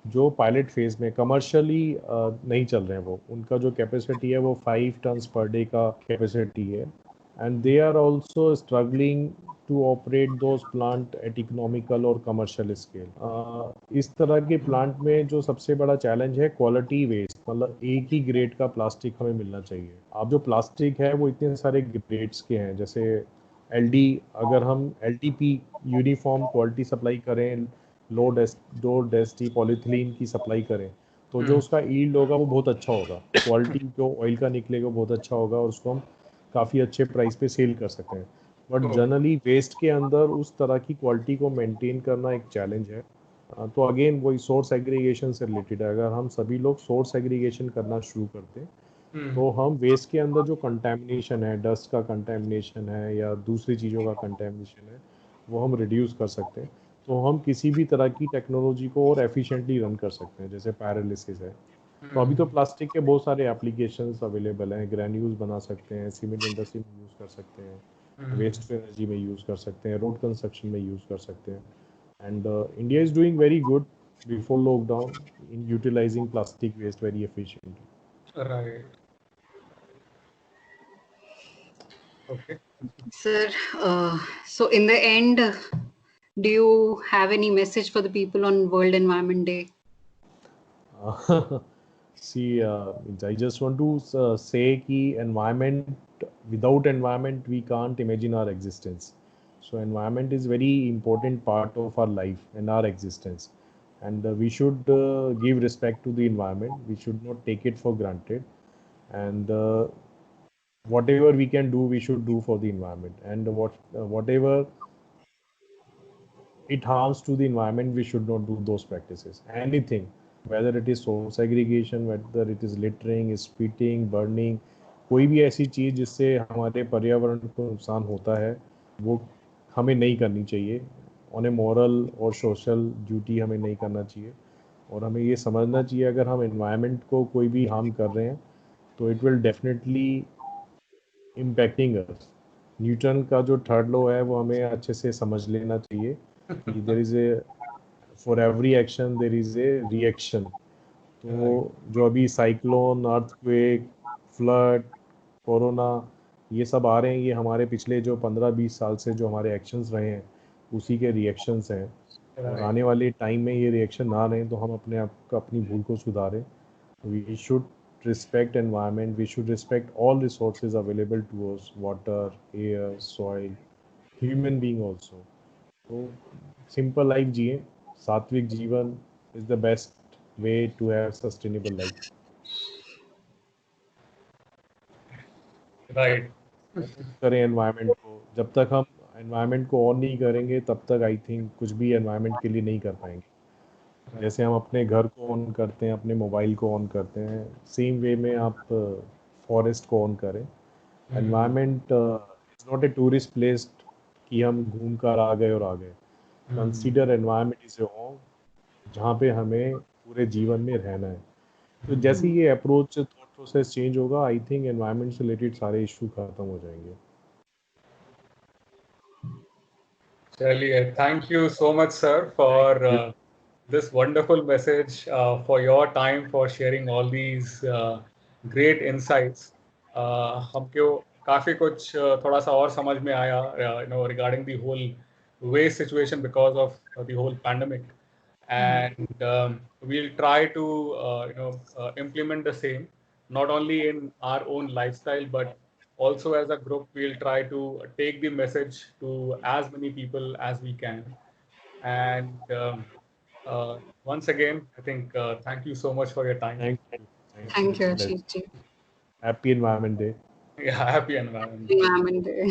जो पायलट फेज में कमर्शियली नहीं चल रहे हैं, वो उनका जो कैपेसिटी है वो 5 टन्स पर डे का कैपेसिटी है, and they are also struggling to operate those plant at economical और कमर्शियल स्केल। इस तरह के प्लांट में जो सबसे बड़ा चैलेंज है क्वालिटी वेस्ट, मतलब एक ही ग्रेड का प्लास्टिक हमें मिलना चाहिए। अब जो प्लास्टिक है वो इतने सारे ग्रेड्स के हैं, जैसे एलडी, अगर हम एलटीपी यूनिफॉर्म क्वालिटी सप्लाई करें, लो डेस्टी पॉलीथिलीन की सप्लाई करें, तो जो उसका ईल्ड होगा वो बहुत अच्छा होगा, क्वालिटी जो ऑयल का निकलेगा बहुत अच्छा होगा और उसको हम काफ़ी अच्छे प्राइस पे सेल कर सकते हैं। बट जनरली वेस्ट के अंदर उस तरह की क्वालिटी को मेंटेन करना एक चैलेंज है। तो अगेन वही सोर्स एग्रीगेशन से रिलेटेड है। अगर हम सभी लोग सोर्स एग्रीगेशन करना शुरू करते हैं तो हम वेस्ट के अंदर जो कंटेमिनेशन है, डस्ट का कंटेमिनेशन है या दूसरी चीज़ों का कंटेमिनेशन है, वो हम रिड्यूस कर सकते हैं। तो हम किसी भी तरह की टेक्नोलॉजी को और एफिशिएंटली रन कर सकते हैं, जैसे पैरालिसिस है। तो अभी तो प्लास्टिक के बहुत सारे एप्लीकेशंस अवेलेबल हैं, ग्रैन्यूल्स बना सकते हैं, सीमेंट इंडस्ट्री में यूज़ कर सकते हैं, वेस्ट टू एनर्जी में यूज़ कर सकते हैं, रोड कंस्ट्रक्शन में यूज़ कर सकते हैं। And India is doing very good before lockdown in utilizing plastic waste very efficiently. Right. Okay Sir, so in the end, do you have any message for the people on World Environment Day? See, I just want to say कि environment, without environment we can't imagine our existence. So environment is very important part of our life and our existence, and we should give respect to the environment. We should not take it for granted, and whatever we can do, we should do for the environment. And whatever it harms to the environment, we should not do those practices. Anything, whether it is source segregation, whether it is littering, spitting, burning, कोई भी ऐसी चीज़ जिससे हमारे पर्यावरण को नुकसान होता है, वो हमें नहीं करनी चाहिए। ऑन ए मॉरल और सोशल ड्यूटी हमें नहीं करना चाहिए, और हमें ये समझना चाहिए अगर हम एनवायरनमेंट को कोई भी हार्म कर रहे हैं तो it will definitely impacting us. Newton का जो थर्ड लॉ है वो हमें अच्छे से समझ लेना चाहिए कि there is a, for every action there is a reaction. तो जो अभी साइक्लोन, अर्थक्वेक, फ्लड, कोरोना, ये सब आ रहे हैं, ये हमारे पिछले जो 15-20 साल से जो हमारे एक्शंस रहे हैं उसी के रिएक्शंस हैं। और आने वाले टाइम में ये रिएक्शन ना रहें तो हम अपने आप को, अपनी भूल को सुधारें। We should respect environment, we should respect all resources available to us, water, air, soil, human being also. So simple life जिए, सात्विक जीवन is the best way to have sustainable life. Right. करें environment को, जब तक हम environment को on नहीं करेंगे तब तक आई थिंक कुछ भी environment के लिए नहीं कर पाएंगे। जैसे हम अपने घर को ऑन करते हैं, अपने मोबाइल को ऑन करते हैं, सेम वे में आप फॉरेस्ट को ऑन करें। Environment is not a tourist place कि हम घूम कर आ गए और आ गए। Consider environment is a home, जहाँ पे हमें पूरे जीवन में रहना है। तो जैसे ये अप्रोच, थॉट प्रोसेस चेंज होगा, आई थिंक एनवायरनमेंट से रिलेटेड सारे इशू खत्म हो जाएंगे। चलिए, thank you so much sir for this wonderful message, for your time, for sharing all these great insights. हमको काफ़ी कुछ थोड़ा सा और समझ में आया, regarding the whole waste situation because of the whole pandemic, and we'll try to implement the same, not only in our own lifestyle but also as a group. We'll try to take the message to as many people as we can, and once again, I think thank you so much for your time. Thank you, Thank you, Ajit ji. Happy environment day. Yeah, happy environment. Environment Day.